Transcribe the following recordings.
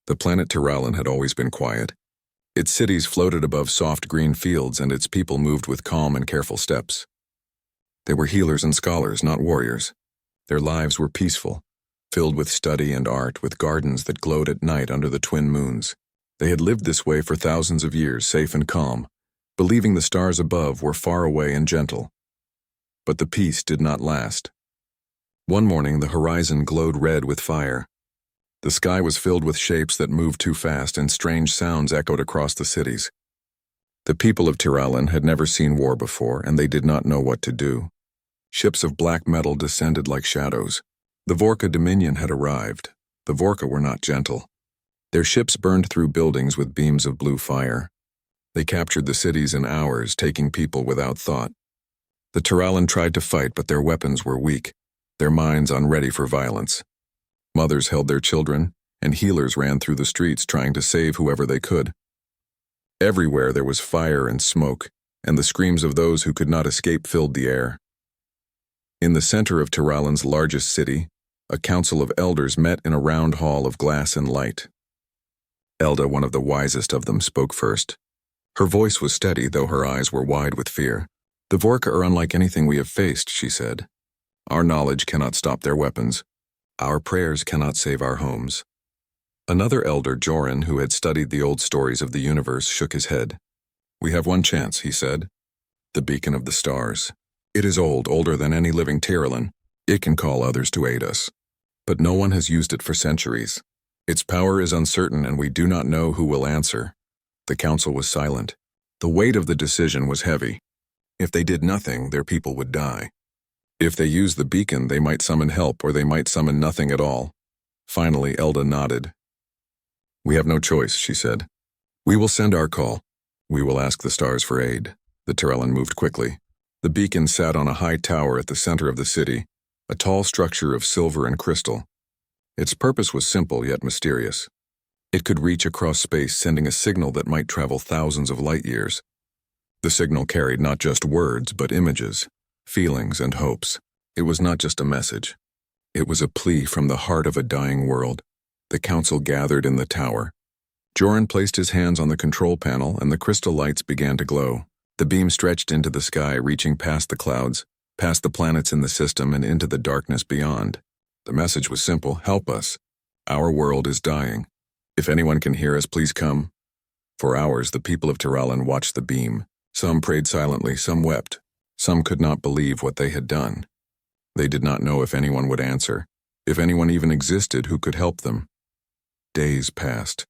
The planet Tiralan had always been quiet. Its cities floated above soft green fields, and its people moved with calm and careful steps. They were healers and scholars, not warriors. Their lives were peaceful, filled with study and art, with gardens that glowed at night under the twin moons. They had lived this way for thousands of years, safe and calm, believing the stars above were far away and gentle. But the peace did not last. One morning, the horizon glowed red with fire. The sky was filled with shapes that moved too fast, and strange sounds echoed across the cities. The people of Tiralan had never seen war before, and they did not know what to do. Ships of black metal descended like shadows. The Vorka Dominion had arrived. The Vorka were not gentle. Their ships burned through buildings with beams of blue fire. They captured the cities in hours, taking people without thought. The Tiralan tried to fight, but their weapons were weak, their minds unready for violence. Mothers held their children, and healers ran through the streets trying to save whoever they could. Everywhere there was fire and smoke, and the screams of those who could not escape filled the air. In the center of Tiralan's largest city, a council of elders met in a round hall of glass and light. Elda, one of the wisest of them, spoke first. Her voice was steady, though her eyes were wide with fear. "The Vorka are unlike anything we have faced," she said. "Our knowledge cannot stop their weapons. Our prayers cannot save our homes." Another elder, Joran, who had studied the old stories of the universe, shook his head. "We have one chance," he said. "The beacon of the stars. It is old, older than any living Tiralan. It can call others to aid us. But no one has used it for centuries. Its power is uncertain, and we do not know who will answer." The council was silent. The weight of the decision was heavy. If they did nothing, their people would die. If they used the beacon, they might summon help, or they might summon nothing at all. Finally, Elda nodded. "We have no choice," she said. "We will send our call. We will ask the stars for aid." The Tiralan moved quickly. The beacon sat on a high tower at the center of the city, a tall structure of silver and crystal. Its purpose was simple yet mysterious. It could reach across space, sending a signal that might travel thousands of light years. The signal carried not just words, but images, feelings, and hopes. It was not just a message. It was a plea from the heart of a dying world. The council gathered in the tower. Joran placed his hands on the control panel, and the crystal lights began to glow. The beam stretched into the sky, reaching past the clouds, past the planets in the system, and into the darkness beyond. The message was simple: help us. Our world is dying. If anyone can hear us, please come. For hours, the people of Tiralan watched the beam. Some prayed silently, some wept. Some could not believe what they had done. They did not know if anyone would answer, if anyone even existed who could help them. Days passed.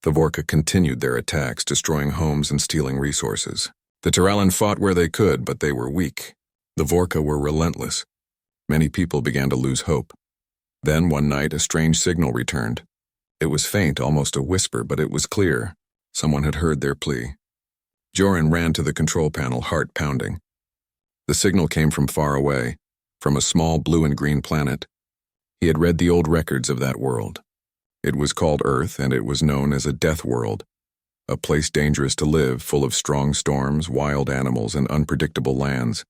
The Vorka continued their attacks, destroying homes and stealing resources. The Tiralan fought where they could, but they were weak. The Vorka were relentless. Many people began to lose hope. Then, one night, a strange signal returned. It was faint, almost a whisper, but it was clear. Someone had heard their plea. Joran ran to the control panel, heart pounding. The signal came from far away, from a small blue and green planet. He had read the old records of that world. It was called Earth, and it was known as a death world, a place dangerous to live, full of strong storms, wild animals, and unpredictable lands.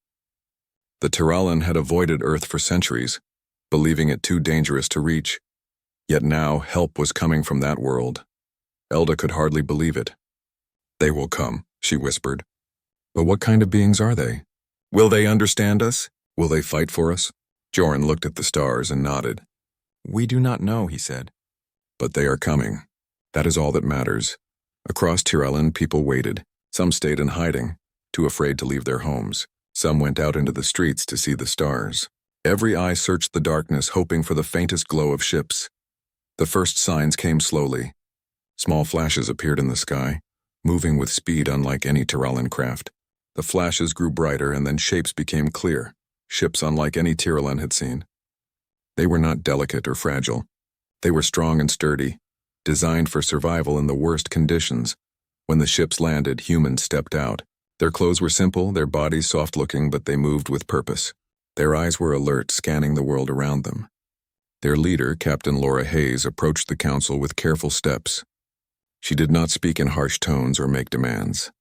The Tiralan had avoided Earth for centuries, believing it too dangerous to reach. Yet now help was coming from that world. Elda could hardly believe it. "They will come," she whispered. "But what kind of beings are they? Will they understand us? Will they fight for us?" Joran looked at the stars and nodded. "We do not know," he said. "But they are coming. That is all that matters." Across Tiralan, people waited. Some stayed in hiding, too afraid to leave their homes. Some went out into the streets to see the stars. Every eye searched the darkness, hoping for the faintest glow of ships. The first signs came slowly. Small flashes appeared in the sky, moving with speed unlike any Tiralan craft. The flashes grew brighter, and then shapes became clear, ships unlike any Tiralan had seen. They were not delicate or fragile. They were strong and sturdy, designed for survival in the worst conditions. When the ships landed, humans stepped out. Their clothes were simple, their bodies soft-looking, but they moved with purpose. Their eyes were alert, scanning the world around them. Their leader, Captain Laura Hayes, approached the council with careful steps. She did not speak in harsh tones or make demands.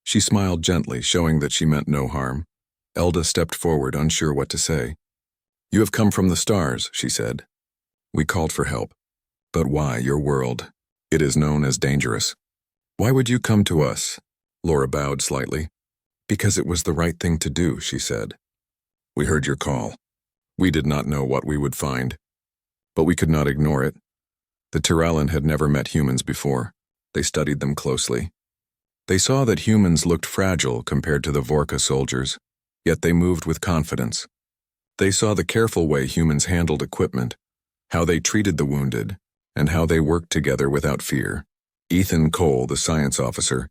She smiled gently, showing that she meant no harm. Elda stepped forward, unsure what to say. "You have come from the stars," she said. "We called for help. But why your world? It is known as dangerous. Why would you come to us? Laura bowed slightly. Because it was the right thing to do, she said. We heard your call. We did not know what we would find. But we could not ignore it. The Tiralan had never met humans before. They studied them closely. They saw that humans looked fragile compared to the Vorka soldiers, yet they moved with confidence. They saw the careful way humans handled equipment, how they treated the wounded, and how they worked together without fear. Ethan Cole, the science officer,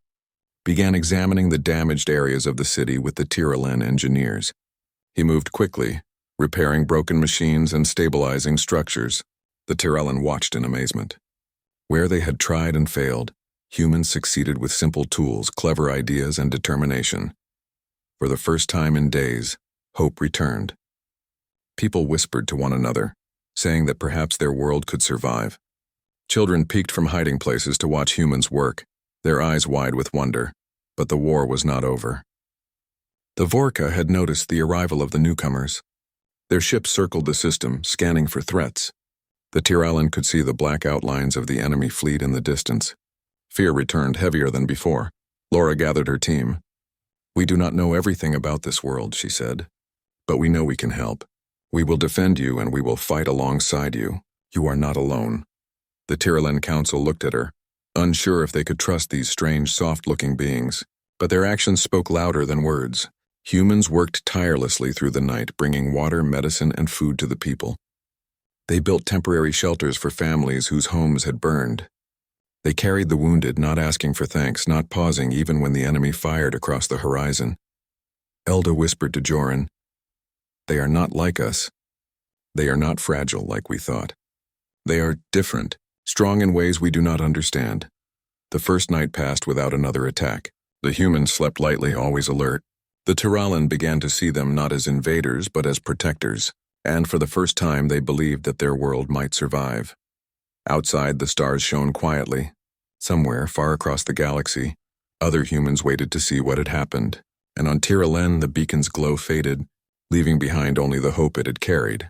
began examining the damaged areas of the city with the Tiralan engineers. He moved quickly, repairing broken machines and stabilizing structures. The Tiralan watched in amazement. Where they had tried and failed, humans succeeded with simple tools, clever ideas, and determination. For the first time in days, hope returned. People whispered to one another, saying that perhaps their world could survive. Children peeked from hiding places to watch humans work, their eyes wide with wonder, but the war was not over. The Vorka had noticed the arrival of the newcomers. Their ship circled the system, scanning for threats. The Tiralan could see the black outlines of the enemy fleet in the distance. Fear returned heavier than before. Laura gathered her team. We do not know everything about this world, she said, but we know we can help. We will defend you and we will fight alongside you. You are not alone. The Tiralan Council looked at her, unsure if they could trust these strange, soft-looking beings, but their actions spoke louder than words. Humans worked tirelessly through the night, bringing water, medicine, and food to the people. They built temporary shelters for families whose homes had burned. They carried the wounded, not asking for thanks, not pausing even when the enemy fired across the horizon. Elda whispered to Joran, "They are not like us. They are not fragile like we thought. They are different, strong in ways we do not understand." The first night passed without another attack. The humans slept lightly, always alert. The Tiralan began to see them not as invaders but as protectors, and for the first time they believed that their world might survive. Outside, the stars shone quietly. Somewhere, far across the galaxy, other humans waited to see what had happened, and on Tiralan the beacon's glow faded, leaving behind only the hope it had carried.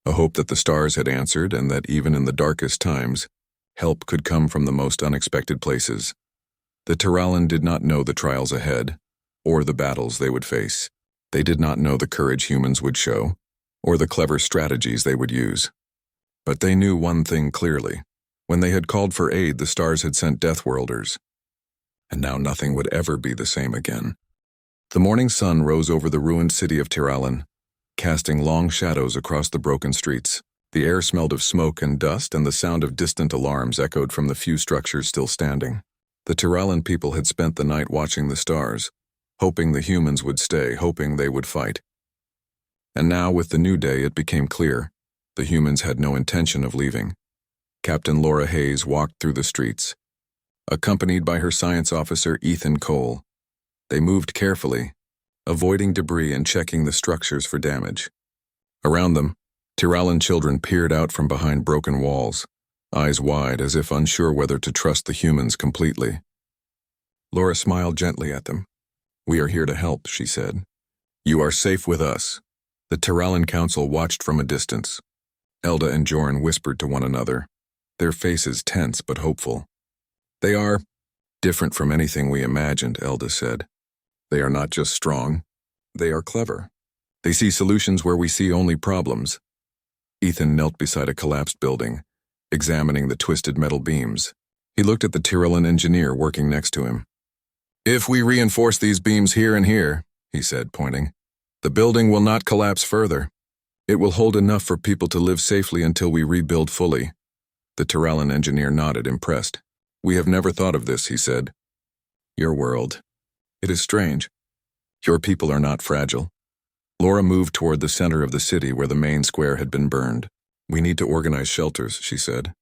A hope that the stars had answered and that even in the darkest times, help could come from the most unexpected places. The Tiralan did not know the trials ahead, or the battles they would face. They did not know the courage humans would show, or the clever strategies they would use. But they knew one thing clearly. When they had called for aid, the stars had sent Deathworlders. And now nothing would ever be the same again. The morning sun rose over the ruined city of Tiralan, casting long shadows across the broken streets. The air smelled of smoke and dust, and the sound of distant alarms echoed from the few structures still standing. The Tiralan people had spent the night watching the stars, hoping the humans would stay, hoping they would fight. And now, with the new day, it became clear. The humans had no intention of leaving. Captain Laura Hayes walked through the streets, accompanied by her science officer Ethan Cole. They moved carefully, avoiding debris and checking the structures for damage. Around them, Tiralan children peered out from behind broken walls, eyes wide as if unsure whether to trust the humans completely. Laura smiled gently at them. "We are here to help," she said. "You are safe with us." The Tiralan Council watched from a distance. Elda and Joran whispered to one another, their faces tense but hopeful. "They are different from anything we imagined," Elda said. "They are not just strong, they are clever. They see solutions where we see only problems." Ethan knelt beside a collapsed building, examining the twisted metal beams. He looked at the Tiralan engineer working next to him. "If we reinforce these beams here and here," he said, pointing, "the building will not collapse further. It will hold enough for people to live safely until we rebuild fully." The Tiralan engineer nodded, impressed. "We have never thought of this," he said. "Your world. It is strange. Your people are not fragile." Laura moved toward the center of the city where the main square had been burned. "We need to organize shelters," she said.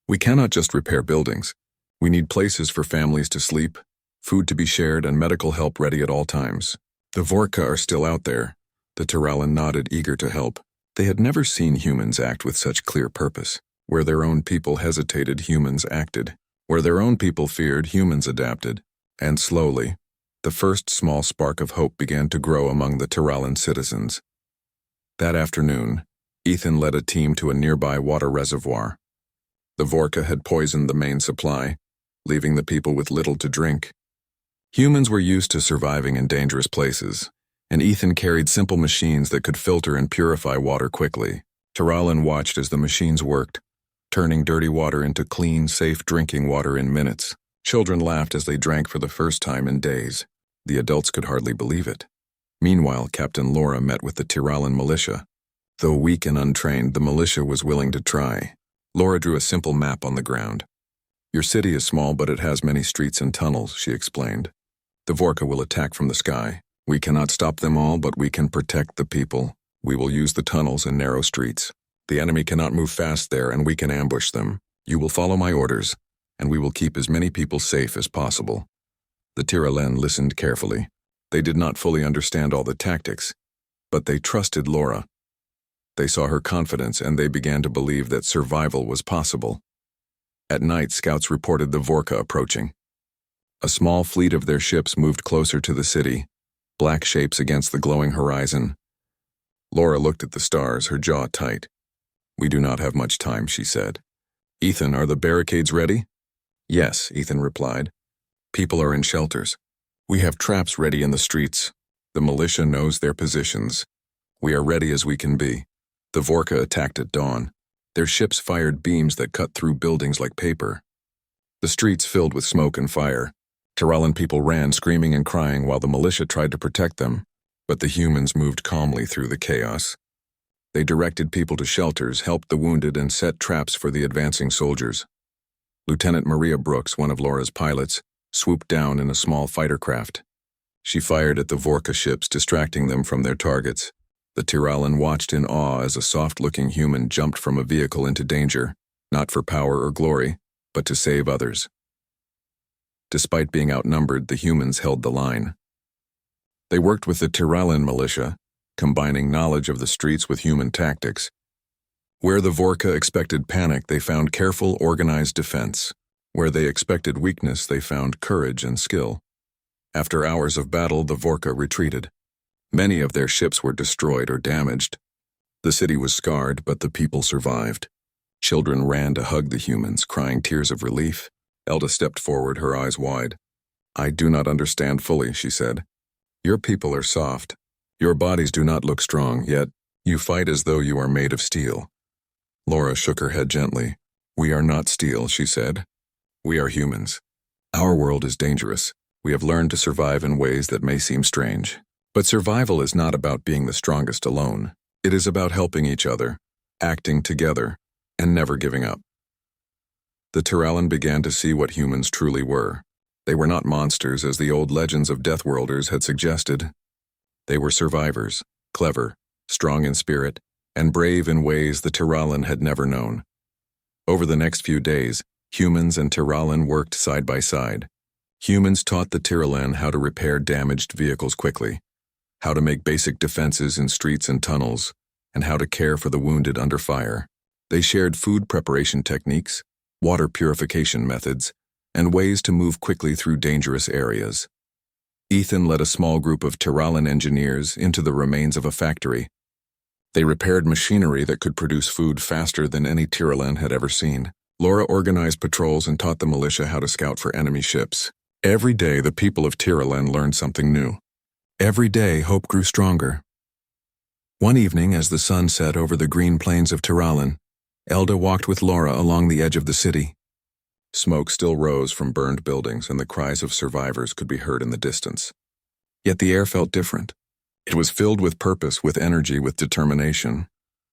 "We cannot just repair buildings. We need places for families to sleep, food to be shared, and medical help ready at all times." "The Vorka are still out there." The Tiralan nodded, eager to help. They had never seen humans act with such clear purpose. Where their own people hesitated, humans acted. Where their own people feared, humans adapted. And slowly, the first small spark of hope began to grow among the Tiralan citizens. That afternoon, Ethan led a team to a nearby water reservoir. The Vorka had poisoned the main supply, leaving the people with little to drink. Humans were used to surviving in dangerous places, and Ethan carried simple machines that could filter and purify water quickly. Tiralan watched as the machines worked, turning dirty water into clean, safe drinking water in minutes. Children laughed as they drank for the first time in days. The adults could hardly believe it. Meanwhile, Captain Laura met with the Tiralan militia. Though weak and untrained, the militia was willing to try. Laura drew a simple map on the ground. "Your city is small, but it has many streets and tunnels," she explained. "The Vorka will attack from the sky. We cannot stop them all, but we can protect the people. We will use the tunnels and narrow streets. The enemy cannot move fast there, and we can ambush them. You will follow my orders, and we will keep as many people safe as possible." The Tiralan listened carefully. They did not fully understand all the tactics, but they trusted Laura. They saw her confidence, and they began to believe that survival was possible. At night, scouts reported the Vorka approaching. A small fleet of their ships moved closer to the city, black shapes against the glowing horizon. Laura looked at the stars, her jaw tight. "We do not have much time," she said. "Ethan, are the barricades ready?" "Yes," Ethan replied. "People are in shelters. We have traps ready in the streets. The militia knows their positions. We are ready as we can be." The Vorka attacked at dawn. Their ships fired beams that cut through buildings like paper. The streets filled with smoke and fire. Tiralan people ran, screaming and crying, while the militia tried to protect them, but the humans moved calmly through the chaos. They directed people to shelters, helped the wounded, and set traps for the advancing soldiers. Lieutenant Maria Brooks, one of Laura's pilots, swooped down in a small fighter craft. She fired at the Vorka ships, distracting them from their targets. The Tiralan watched in awe as a soft-looking human jumped from a vehicle into danger, not for power or glory, but to save others. Despite being outnumbered, the humans held the line. They worked with the Tiralan militia, combining knowledge of the streets with human tactics. Where the Vorka expected panic, they found careful, organized defense. Where they expected weakness, they found courage and skill. After hours of battle, the Vorka retreated. Many of their ships were destroyed or damaged. The city was scarred, but the people survived. Children ran to hug the humans, crying tears of relief. Elda stepped forward, her eyes wide. "I do not understand fully," she said. "Your people are soft. Your bodies do not look strong, yet you fight as though you are made of steel." Laura shook her head gently. "We are not steel," she said. "We are humans. Our world is dangerous. We have learned to survive in ways that may seem strange. But survival is not about being the strongest alone. It is about helping each other, acting together, and never giving up." The Tiralan began to see what humans truly were. They were not monsters, as the old legends of Deathworlders had suggested. They were survivors, clever, strong in spirit, and brave in ways the Tiralan had never known. Over the next few days, humans and Tiralan worked side by side. Humans taught the Tiralan how to repair damaged vehicles quickly, how to make basic defenses in streets and tunnels, and how to care for the wounded under fire. They shared food preparation techniques, water purification methods, and ways to move quickly through dangerous areas. Ethan led a small group of Tiralan engineers into the remains of a factory. They repaired machinery that could produce food faster than any Tiralan had ever seen. Laura organized patrols and taught the militia how to scout for enemy ships. Every day, the people of Tiralan learned something new. Every day, hope grew stronger. One evening, as the sun set over the green plains of Tiralan, Elda walked with Laura along the edge of the city. Smoke still rose from burned buildings, and the cries of survivors could be heard in the distance. Yet the air felt different. It was filled with purpose, with energy, with determination.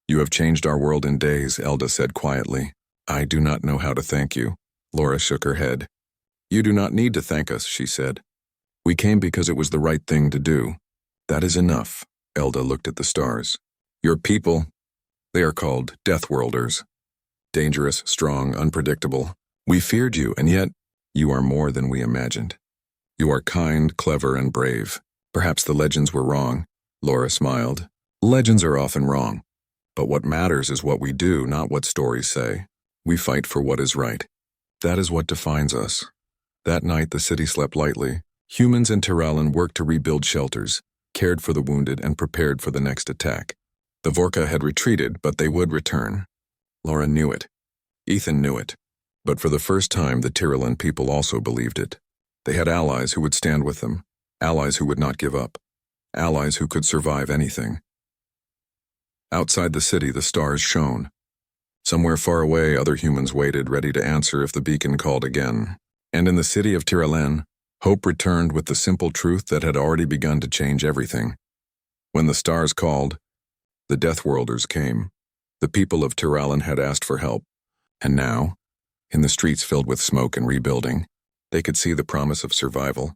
"You have changed our world in days," Elda said quietly. "I do not know how to thank you." Laura shook her head. "You do not need to thank us," she said. "We came because it was the right thing to do." "That is enough." Elda looked at the stars. "Your people, they are called Deathworlders. Dangerous, strong, unpredictable. We feared you, and yet you are more than we imagined. You are kind, clever, and brave. Perhaps the legends were wrong." Laura smiled. "Legends are often wrong. But what matters is what we do, not what stories say. We fight for what is right. That is what defines us." That night, the city slept lightly. Humans and Tiralan worked to rebuild shelters, cared for the wounded, and prepared for the next attack. The Vorka had retreated, but they would return. Laura knew it. Ethan knew it. But for the first time, the Tyrollan people also believed it. They had allies who would stand with them, allies who would not give up, allies who could survive anything. Outside the city, the stars shone. Somewhere far away, other humans waited, ready to answer if the beacon called again. And in the city of Tyrollan, hope returned with the simple truth that had already begun to change everything. When the stars called, the Deathworlders came. The people of Tyrollan had asked for help. And now, in the streets filled with smoke and rebuilding, they could see the promise of survival.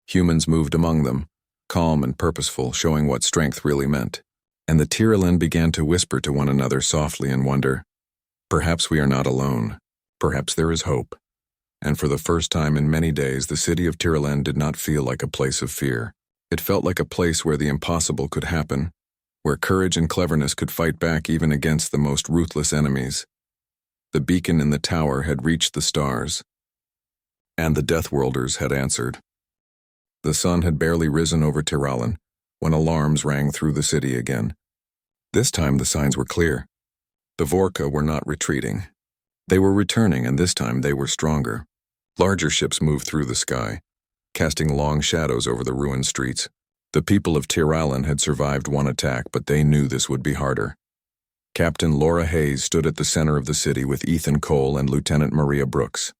Humans moved among them, calm and purposeful, showing what strength really meant. And the Tyrollan began to whisper to one another softly and wonder, perhaps we are not alone. Perhaps there is hope. And for the first time in many days, the city of Tyrollan did not feel like a place of fear. It felt like a place where the impossible could happen, where courage and cleverness could fight back even against the most ruthless enemies. The beacon in the tower had reached the stars, and the Deathworlders had answered. The sun had barely risen over Tyrollan when alarms rang through the city again. This time the signs were clear. The Vorka were not retreating. They were returning, and this time they were stronger. Larger ships moved through the sky, casting long shadows over the ruined streets. The people of Tyrollan had survived one attack, but they knew this would be harder. Captain Laura Hayes stood at the center of the city with Ethan Cole and Lieutenant Maria Brooks.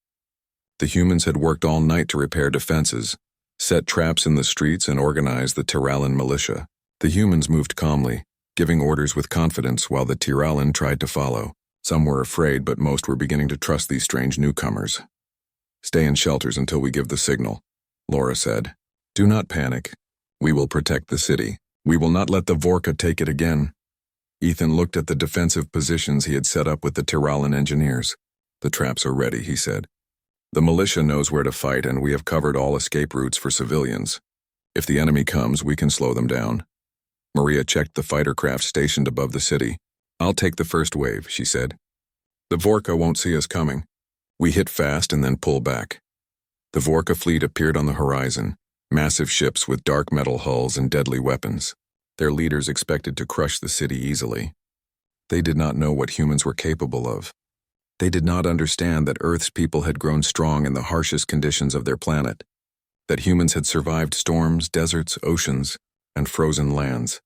The humans had worked all night to repair defenses, set traps in the streets, and organize the Tyrollan militia. The humans moved calmly, giving orders with confidence while the Tyrollan tried to follow. Some were afraid, but most were beginning to trust these strange newcomers. Stay in shelters until we give the signal, Laura said. Do not panic. We will protect the city. We will not let the Vorka take it again. Ethan looked at the defensive positions he had set up with the Tyrollan engineers. The traps are ready, he said. The militia knows where to fight, and we have covered all escape routes for civilians. If the enemy comes, we can slow them down. Maria checked the fighter craft stationed above the city. I'll take the first wave, she said. The Vorka won't see us coming. We hit fast and then pull back. The Vorka fleet appeared on the horizon, massive ships with dark metal hulls and deadly weapons. Their leaders expected to crush the city easily. They did not know what humans were capable of. They did not understand that Earth's people had grown strong in the harshest conditions of their planet, that humans had survived storms, deserts, oceans, and frozen lands.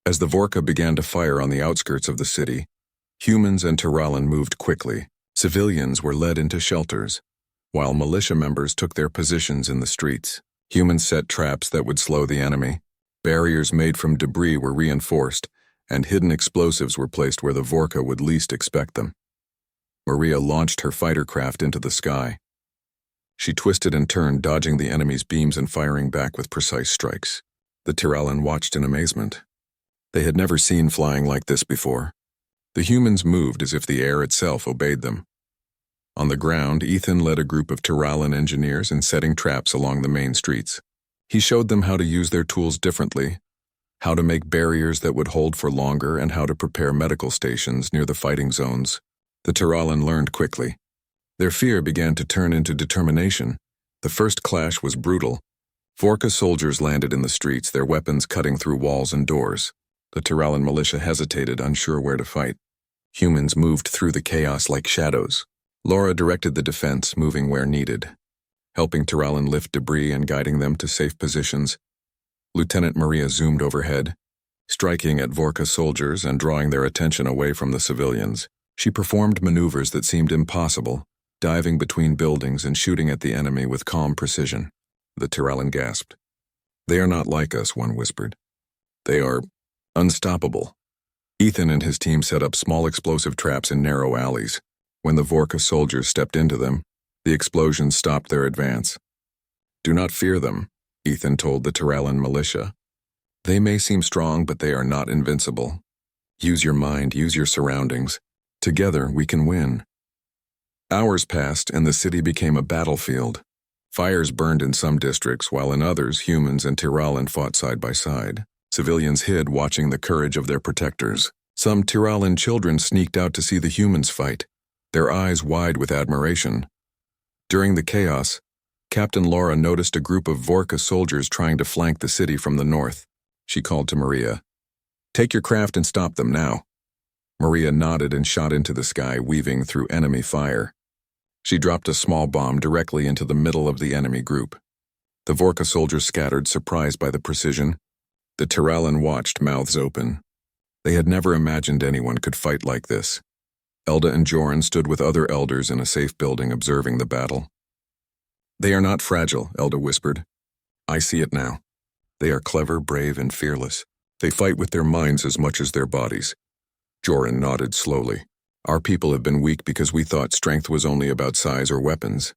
As the Vorka began to fire on the outskirts of the city, humans and Tyrollan moved quickly. Civilians were led into shelters, while militia members took their positions in the streets. Humans set traps that would slow the enemy. Barriers made from debris were reinforced, and hidden explosives were placed where the Vorka would least expect them. Maria launched her fighter craft into the sky. She twisted and turned, dodging the enemy's beams and firing back with precise strikes. The Tyrollan watched in amazement. They had never seen flying like this before. The humans moved as if the air itself obeyed them. On the ground, Ethan led a group of Tyrollan engineers in setting traps along the main streets. He showed them how to use their tools differently, how to make barriers that would hold for longer, and how to prepare medical stations near the fighting zones. The Tyrollan learned quickly. Their fear began to turn into determination. The first clash was brutal. Vorka soldiers landed in the streets, their weapons cutting through walls and doors. The Tyrollan militia hesitated, unsure where to fight. Humans moved through the chaos like shadows. Laura directed the defense, moving where needed, helping Tyrollan lift debris and guiding them to safe positions. Lieutenant Maria zoomed overhead, striking at Vorka soldiers and drawing their attention away from the civilians. She performed maneuvers that seemed impossible, diving between buildings and shooting at the enemy with calm precision. The Tyrollan gasped. They are not like us, one whispered. They are unstoppable. Ethan and his team set up small explosive traps in narrow alleys. When the Vorka soldiers stepped into them, the explosions stopped their advance. Do not fear them, Ethan told the Tyrollan militia. They may seem strong, but they are not invincible. Use your mind, use your surroundings. Together, we can win. Hours passed, and the city became a battlefield. Fires burned in some districts, while in others, humans and Tyrollan fought side by side. Civilians hid, watching the courage of their protectors. Some Tyrollan children sneaked out to see the humans fight, their eyes wide with admiration. During the chaos, Captain Laura noticed a group of Vorka soldiers trying to flank the city from the north. She called to Maria. Take your craft and stop them now. Maria nodded and shot into the sky, weaving through enemy fire. She dropped a small bomb directly into the middle of the enemy group. The Vorka soldiers scattered, surprised by the precision. The Tiralan watched, mouths open. They had never imagined anyone could fight like this. Elda and Joran stood with other elders in a safe building observing the battle. "They are not fragile," Elda whispered. "I see it now. They are clever, brave, and fearless. They fight with their minds as much as their bodies." Joran nodded slowly. "Our people have been weak because we thought strength was only about size or weapons.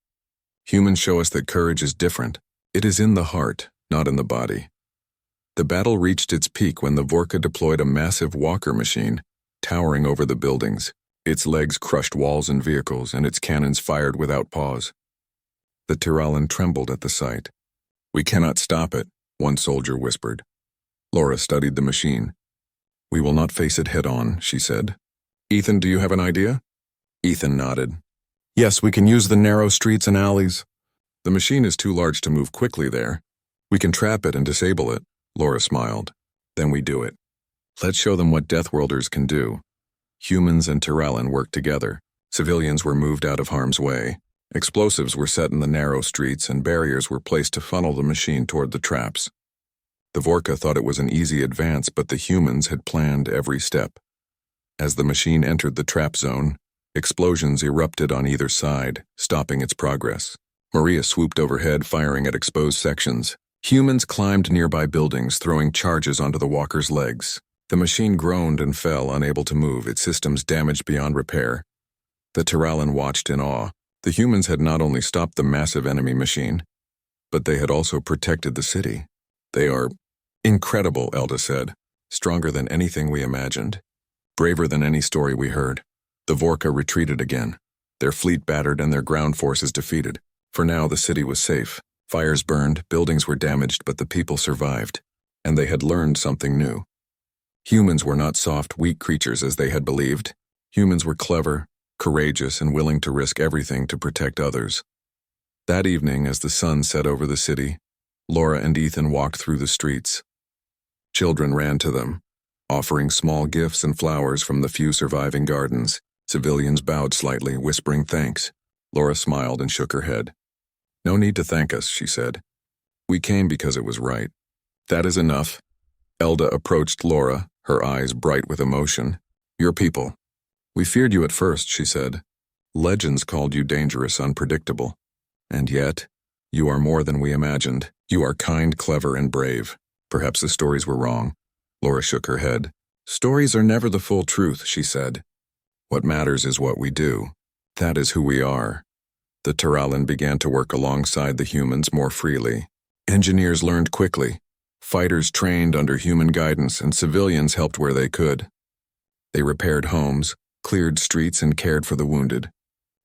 Humans show us that courage is different. It is in the heart, not in the body." The battle reached its peak when the Vorka deployed a massive walker machine, towering over the buildings. Its legs crushed walls and vehicles, and its cannons fired without pause. The Tiralan trembled at the sight. "We cannot stop it," one soldier whispered. Laura studied the machine. "We will not face it head-on," she said. "Ethan, do you have an idea?" Ethan nodded. "Yes, we can use the narrow streets and alleys. The machine is too large to move quickly there. We can trap it and disable it." Laura smiled. "Then we do it. Let's show them what Deathworlders can do." Humans and Tiralan worked together. Civilians were moved out of harm's way. Explosives were set in the narrow streets, and barriers were placed to funnel the machine toward the traps. The Vorka thought it was an easy advance, but the humans had planned every step. As the machine entered the trap zone, explosions erupted on either side, stopping its progress. Maria swooped overhead, firing at exposed sections. Humans climbed nearby buildings, throwing charges onto the walker's legs. The machine groaned and fell, unable to move, its systems damaged beyond repair. The Tiralan watched in awe. The humans had not only stopped the massive enemy machine, but they had also protected the city. "They are incredible," Elda said. "Stronger than anything we imagined. Braver than any story we heard." The Vorka retreated again, their fleet battered and their ground forces defeated. For now, the city was safe. Fires burned, buildings were damaged, but the people survived. And they had learned something new. Humans were not soft, weak creatures as they had believed. Humans were clever, courageous, and willing to risk everything to protect others. That evening, as the sun set over the city, Laura and Ethan walked through the streets. Children ran to them, offering small gifts and flowers from the few surviving gardens. Civilians bowed slightly, whispering thanks. Laura smiled and shook her head. "No need to thank us," she said. "We came because it was right." "That is enough." Elda approached Laura, her eyes bright with emotion. "Your people. We feared you at first," she said. "Legends called you dangerous, unpredictable. And yet, you are more than we imagined. You are kind, clever, and brave. Perhaps the stories were wrong." Laura shook her head. "Stories are never the full truth," she said. "What matters is what we do. That is who we are." The Tiralan began to work alongside the humans more freely. Engineers learned quickly. Fighters trained under human guidance, and civilians helped where they could. They repaired homes, cleared streets, and cared for the wounded.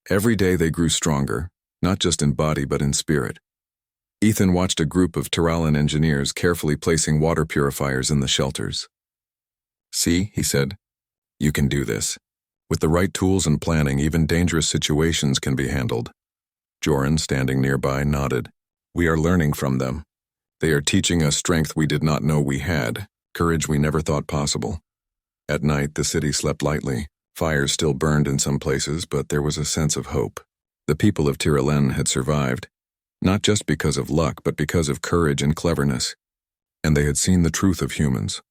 Every day they grew stronger, not just in body but in spirit. Ethan watched a group of Tiralan engineers carefully placing water purifiers in the shelters. "See," he said, "you can do this. With the right tools and planning, even dangerous situations can be handled." Joran, standing nearby, nodded. "We are learning from them. They are teaching us strength we did not know we had, courage we never thought possible." At night, the city slept lightly. Fires still burned in some places, but there was a sense of hope. The people of Tiralen had survived, not just because of luck, but because of courage and cleverness. And they had seen the truth of humans,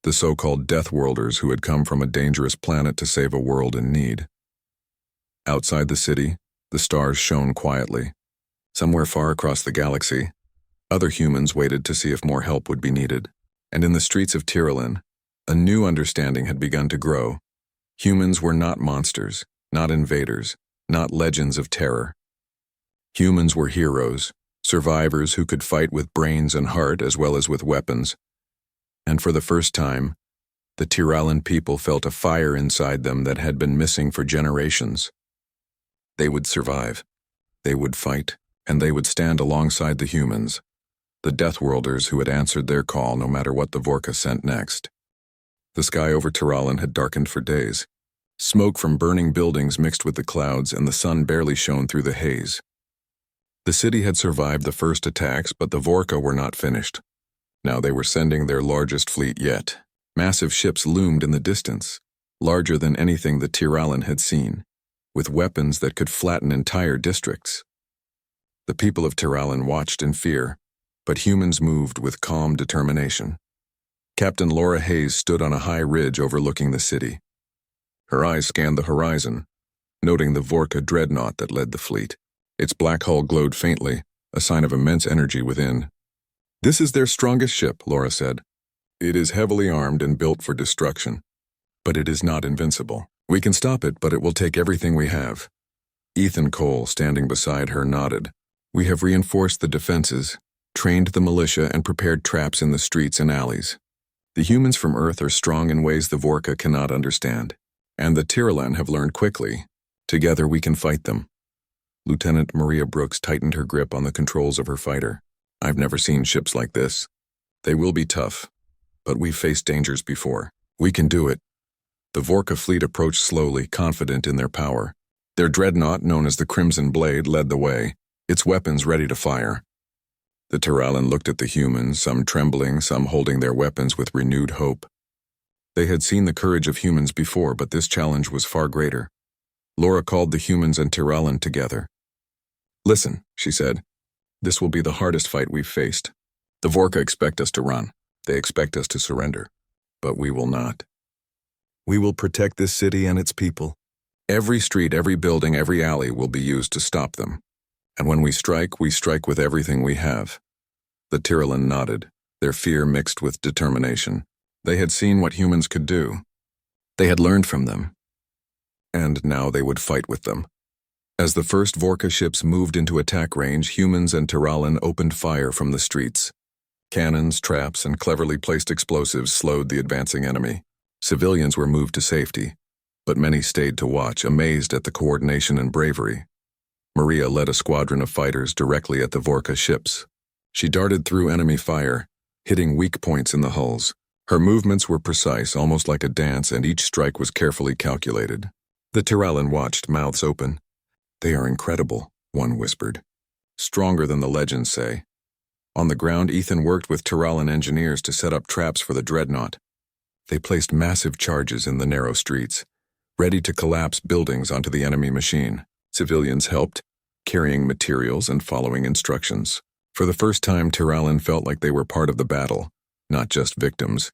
the so-called Deathworlders who had come from a dangerous planet to save a world in need. Outside the city, the stars shone quietly. Somewhere far across the galaxy, other humans waited to see if more help would be needed. And in the streets of Tiralen, a new understanding had begun to grow. Humans were not monsters, not invaders, not legends of terror. Humans were heroes, survivors who could fight with brains and heart as well as with weapons. And for the first time, the Tiralan people felt a fire inside them that had been missing for generations. They would survive, they would fight, and they would stand alongside the humans, the Deathworlders who had answered their call no matter what the Vorka sent next. The sky over Tiralen had darkened for days. Smoke from burning buildings mixed with the clouds, and the sun barely shone through the haze. The city had survived the first attacks, but the Vorka were not finished. Now they were sending their largest fleet yet. Massive ships loomed in the distance, larger than anything the Tiralan had seen, with weapons that could flatten entire districts. The people of Tiralan watched in fear, but humans moved with calm determination. Captain Laura Hayes stood on a high ridge overlooking the city. Her eyes scanned the horizon, noting the Vorka dreadnought that led the fleet. Its black hull glowed faintly, a sign of immense energy within. "This is their strongest ship," Laura said. "It is heavily armed and built for destruction, but it is not invincible. We can stop it, but it will take everything we have." Ethan Cole, standing beside her, nodded. "We have reinforced the defenses, trained the militia, and prepared traps in the streets and alleys. The humans from Earth are strong in ways the Vorka cannot understand, and the Tiralan have learned quickly. Together we can fight them." Lieutenant Maria Brooks tightened her grip on the controls of her fighter. "I've never seen ships like this. They will be tough, but we've faced dangers before. We can do it." The Vorka fleet approached slowly, confident in their power. Their dreadnought, known as the Crimson Blade, led the way, its weapons ready to fire. The Tiralan looked at the humans, some trembling, some holding their weapons with renewed hope. They had seen the courage of humans before, but this challenge was far greater. Laura called the humans and Tiralan together. "Listen," she said. "This will be the hardest fight we've faced. The Vorka expect us to run. They expect us to surrender. But we will not. We will protect this city and its people. Every street, every building, every alley will be used to stop them. And when we strike with everything we have." The Tiralan nodded, their fear mixed with determination. They had seen what humans could do. They had learned from them. And now they would fight with them. As the first Vorka ships moved into attack range, humans and Tiralan opened fire from the streets. Cannons, traps, and cleverly placed explosives slowed the advancing enemy. Civilians were moved to safety, but many stayed to watch, amazed at the coordination and bravery. Maria led a squadron of fighters directly at the Vorka ships. She darted through enemy fire, hitting weak points in the hulls. Her movements were precise, almost like a dance, and each strike was carefully calculated. The Tiralan watched, mouths open. "They are incredible," one whispered. "Stronger than the legends say." On the ground, Ethan worked with Tiralan engineers to set up traps for the dreadnought. They placed massive charges in the narrow streets, ready to collapse buildings onto the enemy machine. Civilians helped, carrying materials and following instructions. For the first time, Tiralan felt like they were part of the battle, not just victims.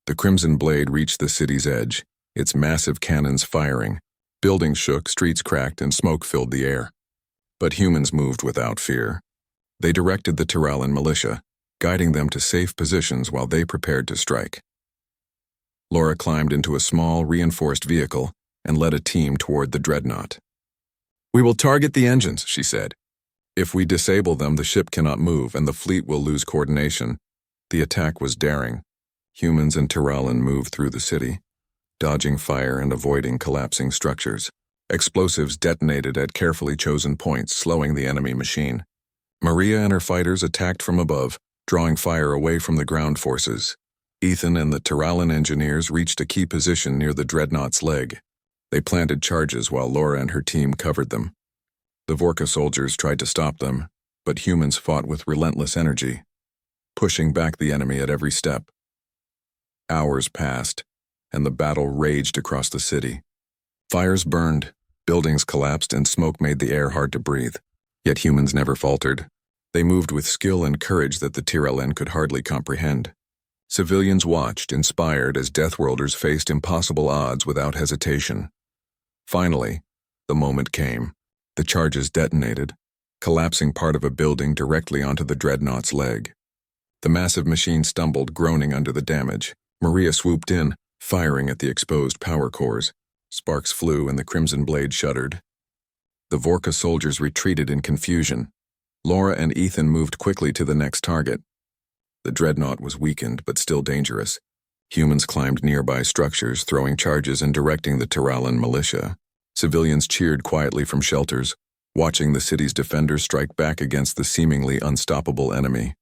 The Crimson Blade reached the city's edge, its massive cannons firing. Buildings shook, streets cracked, and smoke filled the air. But humans moved without fear. They directed the Tiralan militia, guiding them to safe positions while they prepared to strike. Laura climbed into a small, reinforced vehicle and led a team toward the dreadnought. "We will target the engines," she said. "If we disable them, the ship cannot move and the fleet will lose coordination." The attack was daring. Humans and Tiralan moved through the city, dodging fire and avoiding collapsing structures. Explosives detonated at carefully chosen points, slowing the enemy machine. Maria and her fighters attacked from above, drawing fire away from the ground forces. Ethan and the Tiralan engineers reached a key position near the dreadnought's leg. They planted charges while Laura and her team covered them. The Vorka soldiers tried to stop them, but humans fought with relentless energy, pushing back the enemy at every step. Hours passed, and the battle raged across the city. Fires burned, buildings collapsed, and smoke made the air hard to breathe. Yet humans never faltered. They moved with skill and courage that the Tiralan could hardly comprehend. Civilians watched, inspired, as Deathworlders faced impossible odds without hesitation. Finally, the moment came. The charges detonated, collapsing part of a building directly onto the dreadnought's leg. The massive machine stumbled, groaning under the damage. Maria swooped in, firing at the exposed power cores. Sparks flew and the Crimson Blade shuddered. The Vorka soldiers retreated in confusion. Laura and Ethan moved quickly to the next target. The dreadnought was weakened but still dangerous. Humans climbed nearby structures, throwing charges and directing the Tiralan militia. Civilians cheered quietly from shelters, watching the city's defenders strike back against the seemingly unstoppable enemy.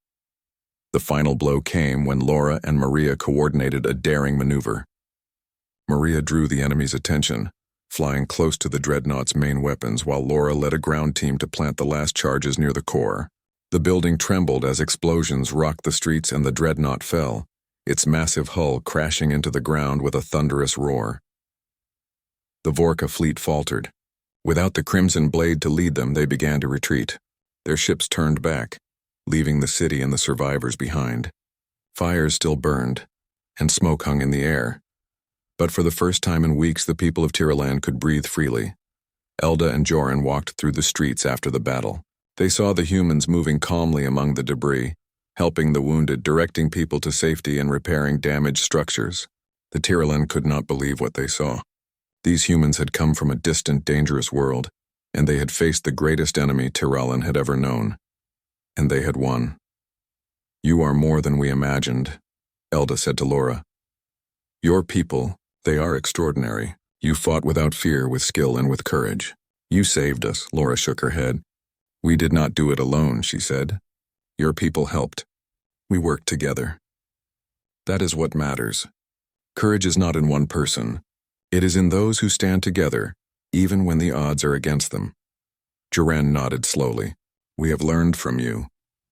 The final blow came when Laura and Maria coordinated a daring maneuver. Maria drew the enemy's attention, flying close to the dreadnought's main weapons while Laura led a ground team to plant the last charges near the core. The building trembled as explosions rocked the streets and the dreadnought fell, its massive hull crashing into the ground with a thunderous roar. The Vorka fleet faltered. Without the Crimson Blade to lead them, they began to retreat. Their ships turned back, leaving the city and the survivors behind. Fires still burned, and smoke hung in the air. But for the first time in weeks, the people of Tiraland could breathe freely. Elda and Joran walked through the streets after the battle. They saw the humans moving calmly among the debris, helping the wounded, directing people to safety, and repairing damaged structures. The Tiraland could not believe what they saw. These humans had come from a distant, dangerous world, and they had faced the greatest enemy Tiraland had ever known. And they had won. "You are more than we imagined," Elda said to Laura. "Your people, they are extraordinary. You fought without fear, with skill and with courage. You saved us." Laura shook her head. "We did not do it alone," she said. "Your people helped. We worked together. That is what matters. Courage is not in one person. It is in those who stand together, even when the odds are against them." Joran nodded slowly. "We have learned from you.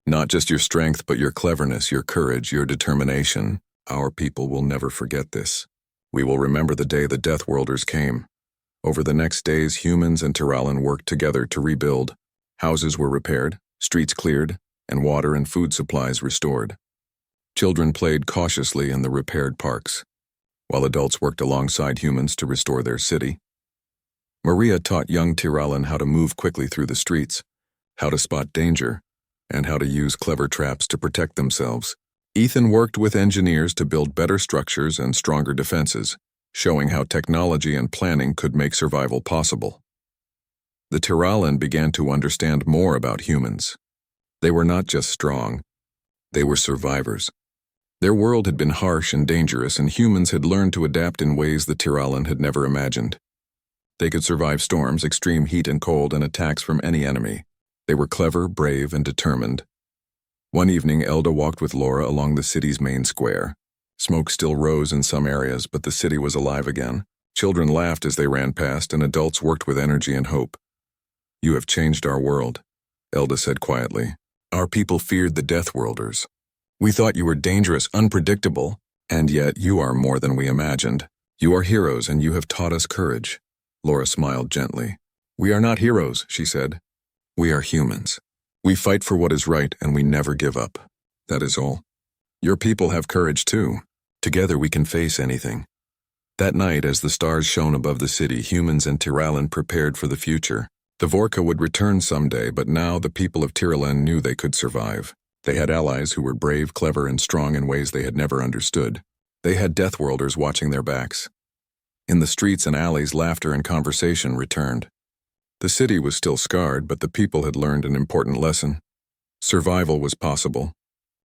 Not just your strength, but your cleverness, your courage, your determination. Our people will never forget this. We will remember the day the Deathworlders came. Over the next days, humans and Tiralan worked together to rebuild. Houses were repaired, streets cleared, and water and food supplies restored. Children played cautiously in the repaired parks, while adults worked alongside humans to restore their city. Maria taught young Tiralan how to move quickly through the streets, how to spot danger, and how to use clever traps to protect themselves. Ethan worked with engineers to build better structures and stronger defenses, showing how technology and planning could make survival possible. The Tiralan began to understand more about humans. They were not just strong, they were survivors. Their world had been harsh and dangerous, and humans had learned to adapt in ways the Tiralan had never imagined. They could survive storms, extreme heat and cold, and attacks from any enemy. They were clever, brave, and determined. One evening, Elda walked with Laura along the city's main square. Smoke still rose in some areas, but the city was alive again. Children laughed as they ran past, and adults worked with energy and hope. "You have changed our world," Elda said quietly. "Our people feared the Deathworlders. We thought you were dangerous, unpredictable, and yet you are more than we imagined. You are heroes, and you have taught us courage." Laura smiled gently. "We are not heroes," she said. "We are humans. We fight for what is right, and we never give up. That is all. Your people have courage too. Together we can face anything." That night, as the stars shone above the city, humans and Tiralan prepared for the future. The Vorka would return someday, but now the people of Tiralan knew they could survive. They had allies who were brave, clever, and strong in ways they had never understood. They had Deathworlders watching their backs. In the streets and alleys, laughter and conversation returned. The city was still scarred, but the people had learned an important lesson. Survival was possible,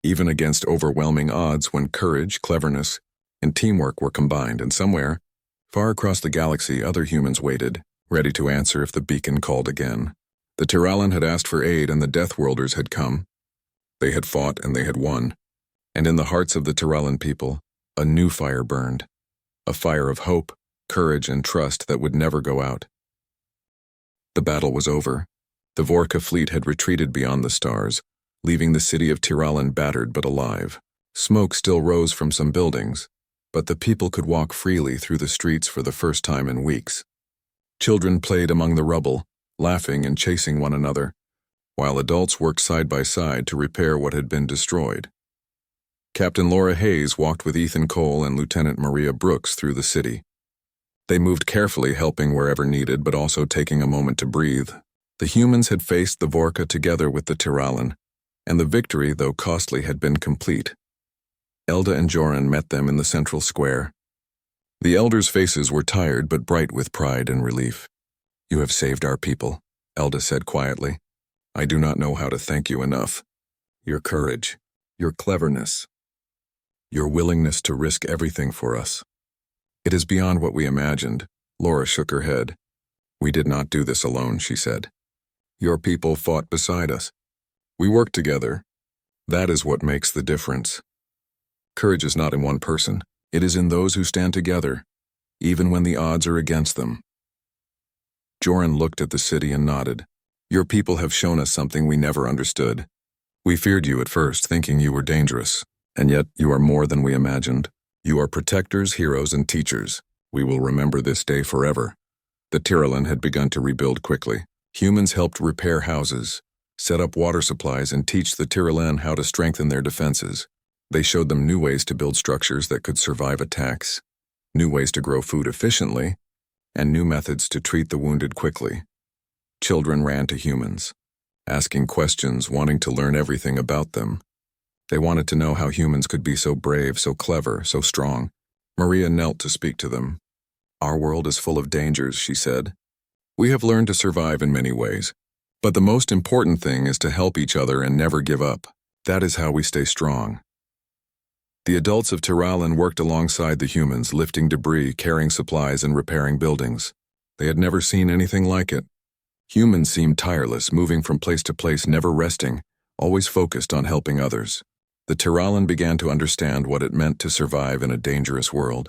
even against overwhelming odds, when courage, cleverness, and teamwork were combined, and somewhere, far across the galaxy, other humans waited, ready to answer if the beacon called again. The Tiralan had asked for aid, and the Deathworlders had come. They had fought, and they had won. And in the hearts of the Tiralan people, a new fire burned. A fire of hope, courage, and trust that would never go out. The battle was over. The Vorka fleet had retreated beyond the stars, leaving the city of Tiralan battered but alive. Smoke still rose from some buildings, but the people could walk freely through the streets for the first time in weeks. Children played among the rubble, laughing and chasing one another, while adults worked side by side to repair what had been destroyed. Captain Laura Hayes walked with Ethan Cole and Lieutenant Maria Brooks through the city. They moved carefully, helping wherever needed, but also taking a moment to breathe. The humans had faced the Vorka together with the Tiralan, and the victory, though costly, had been complete. Elda and Joran met them in the central square. The elders' faces were tired but bright with pride and relief. "You have saved our people," Elda said quietly. "I do not know how to thank you enough. Your courage, your cleverness, your willingness to risk everything for us. It is beyond what we imagined." Laura shook her head. "We did not do this alone," she said. "Your people fought beside us. We worked together. That is what makes the difference. Courage is not in one person. It is in those who stand together, even when the odds are against them." Joran looked at the city and nodded. "Your people have shown us something we never understood. We feared you at first, thinking you were dangerous, and yet you are more than we imagined. You are protectors, heroes, and teachers. We will remember this day forever." The Tyrolin had begun to rebuild quickly. Humans helped repair houses, set up water supplies, and teach the Tyrolin how to strengthen their defenses. They showed them new ways to build structures that could survive attacks, new ways to grow food efficiently, and new methods to treat the wounded quickly. Children ran to humans, asking questions, wanting to learn everything about them. They wanted to know how humans could be so brave, so clever, so strong. Maria knelt to speak to them. "Our world is full of dangers," she said. "We have learned to survive in many ways, but the most important thing is to help each other and never give up. That is how we stay strong." The adults of Tyrolin worked alongside the humans, lifting debris, carrying supplies, and repairing buildings. They had never seen anything like it. Humans seemed tireless, moving from place to place, never resting, always focused on helping others. The Tyrolin began to understand what it meant to survive in a dangerous world.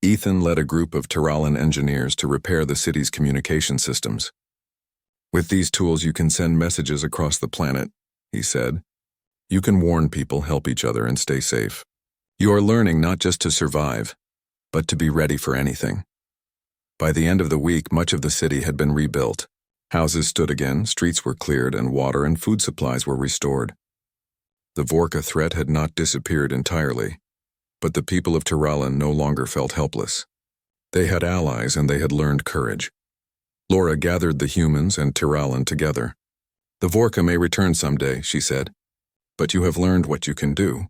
Ethan led a group of Tyrolin engineers to repair the city's communication systems. "With these tools you can send messages across the planet," he said. "You can warn people, help each other, and stay safe. You are learning not just to survive, but to be ready for anything." By the end of the week, much of the city had been rebuilt. Houses stood again, streets were cleared, and water and food supplies were restored. The Vorka threat had not disappeared entirely, but the people of Tyrolin no longer felt helpless. They had allies and they had learned courage. Laura gathered the humans and Tyrolin together. "The Vorka may return someday," she said, "but you have learned what you can do.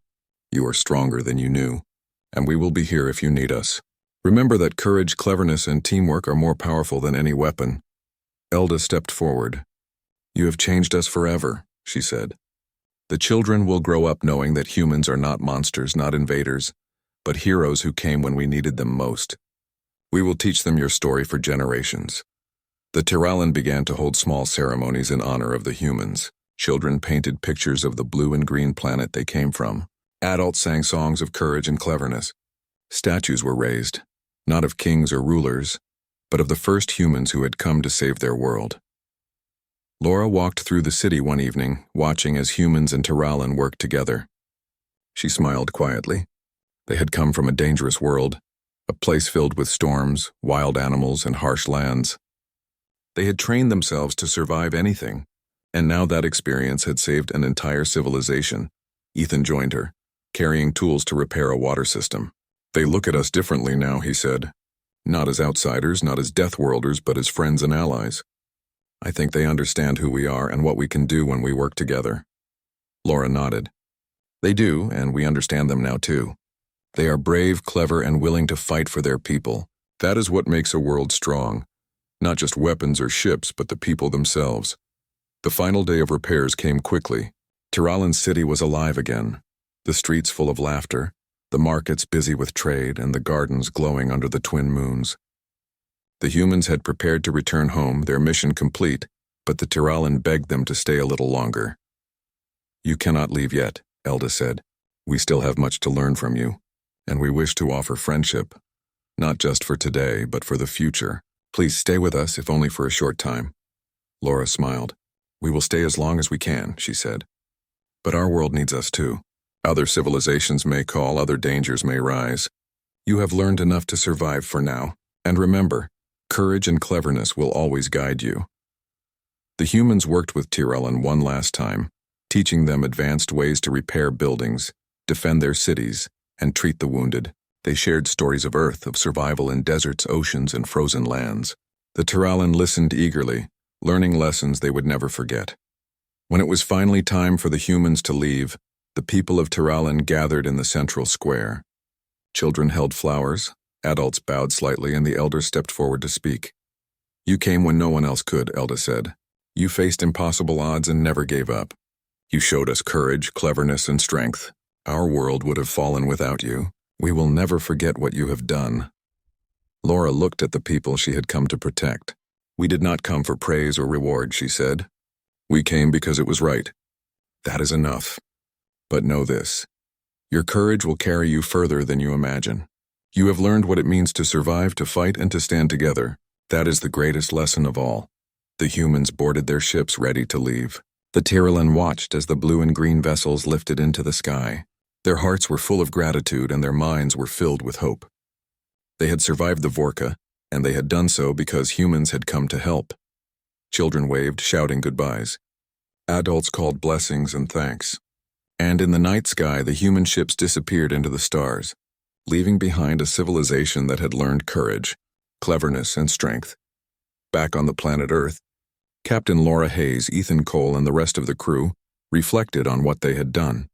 You are stronger than you knew, and we will be here if you need us. Remember that courage, cleverness, and teamwork are more powerful than any weapon." Elda stepped forward. "You have changed us forever," she said. "The children will grow up knowing that humans are not monsters, not invaders, but heroes who came when we needed them most. We will teach them your story for generations." The Tyrolin began to hold small ceremonies in honor of the humans. Children painted pictures of the blue and green planet they came from. Adults sang songs of courage and cleverness. Statues were raised, not of kings or rulers, but of the first humans who had come to save their world. Laura walked through the city one evening, watching as humans and Tyrolin worked together. She smiled quietly. They had come from a dangerous world, a place filled with storms, wild animals, and harsh lands. They had trained themselves to survive anything, and now that experience had saved an entire civilization. Ethan joined her, carrying tools to repair a water system. "They look at us differently now," he said. "Not as outsiders, not as Deathworlders, but as friends and allies. I think they understand who we are and what we can do when we work together." Laura nodded. "They do, and we understand them now too. They are brave, clever, and willing to fight for their people. That is what makes a world strong. Not just weapons or ships, but the people themselves." The final day of repairs came quickly. Tyrolin City was alive again, the streets full of laughter, the markets busy with trade, and the gardens glowing under the twin moons. The humans had prepared to return home, their mission complete, but the Tyrolin begged them to stay a little longer. "You cannot leave yet," Elda said. "We still have much to learn from you, and we wish to offer friendship, not just for today, but for the future. Please stay with us, if only for a short time." Laura smiled. "We will stay as long as we can," she said. "But our world needs us too. Other civilizations may call, other dangers may rise. You have learned enough to survive for now, and remember, courage and cleverness will always guide you." The humans worked with Tyrolin one last time, teaching them advanced ways to repair buildings, defend their cities, and treat the wounded. They shared stories of Earth, of survival in deserts, oceans, and frozen lands. The Tyrolin listened eagerly, learning lessons they would never forget. When it was finally time for the humans to leave, the people of Tyrolin gathered in the central square. Children held flowers, adults bowed slightly, and the elders stepped forward to speak. "You came when no one else could," Elda said. "You faced impossible odds and never gave up. You showed us courage, cleverness, and strength. Our world would have fallen without you. We will never forget what you have done." Laura looked at the people she had come to protect. "We did not come for praise or reward," she said. "We came because it was right. That is enough. But know this. Your courage will carry you further than you imagine. You have learned what it means to survive, to fight, and to stand together. That is the greatest lesson of all." The humans boarded their ships ready to leave. The Tyrolin watched as the blue and green vessels lifted into the sky. Their hearts were full of gratitude and their minds were filled with hope. They had survived the Vorka, and they had done so because humans had come to help. Children waved, shouting goodbyes. Adults called blessings and thanks. And in the night sky, the human ships disappeared into the stars, leaving behind a civilization that had learned courage, cleverness, and strength. Back on the planet Earth, Captain Laura Hayes, Ethan Cole, and the rest of the crew reflected on what they had done.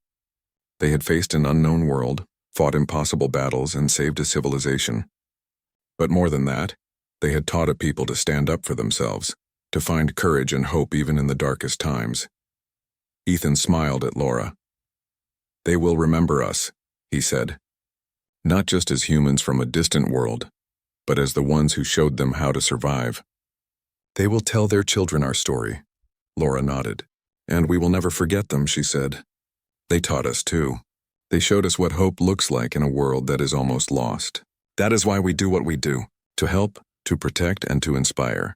They had faced an unknown world, fought impossible battles, and saved a civilization. But more than that, they had taught a people to stand up for themselves, to find courage and hope even in the darkest times. Ethan smiled at Laura. "They will remember us," he said. "Not just as humans from a distant world, but as the ones who showed them how to survive." "They will tell their children our story," Laura nodded. "And we will never forget them," she said. "They taught us too. They showed us what hope looks like in a world that is almost lost. That is why we do what we do, to help, to protect, and to inspire."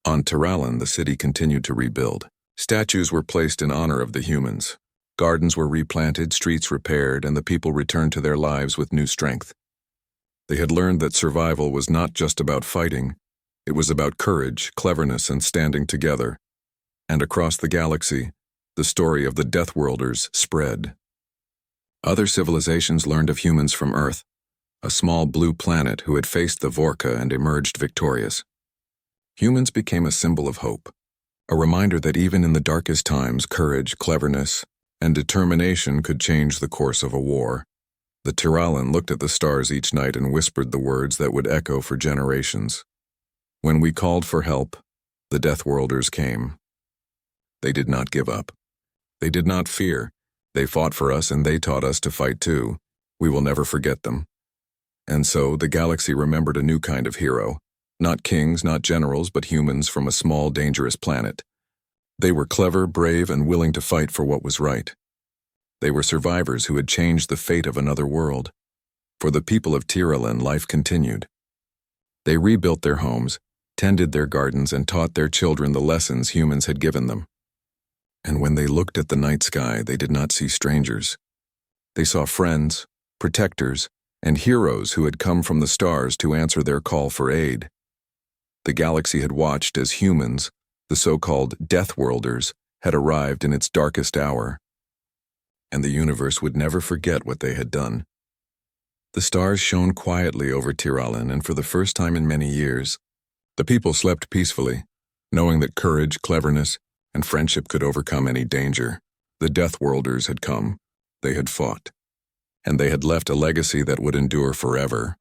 On Tiralan, the city continued to rebuild. Statues were placed in honor of the humans. Gardens were replanted, streets repaired, and the people returned to their lives with new strength. They had learned that survival was not just about fighting, it was about courage, cleverness, and standing together. And across the galaxy, the story of the Deathworlders spread. Other civilizations learned of humans from Earth, a small blue planet who had faced the Vorka and emerged victorious. Humans became a symbol of hope, a reminder that even in the darkest times, courage, cleverness, and determination could change the course of a war. The Tiralan looked at the stars each night and whispered the words that would echo for generations. When we called for help, the Deathworlders came. They did not give up. They did not fear. They fought for us and they taught us to fight too. We will never forget them. And so the galaxy remembered a new kind of hero. Not kings, not generals, but humans from a small, dangerous planet. They were clever, brave, and willing to fight for what was right. They were survivors who had changed the fate of another world. For the people of Tiralan, life continued. They rebuilt their homes, tended their gardens, and taught their children the lessons humans had given them. And when they looked at the night sky, they did not see strangers. They saw friends, protectors, and heroes who had come from the stars to answer their call for aid. The galaxy had watched as humans, the so-called Deathworlders, had arrived in its darkest hour. And the universe would never forget what they had done. The stars shone quietly over Tiralan, and for the first time in many years, the people slept peacefully, knowing that courage, cleverness, and friendship could overcome any danger. The Deathworlders had come, they had fought, and they had left a legacy that would endure forever.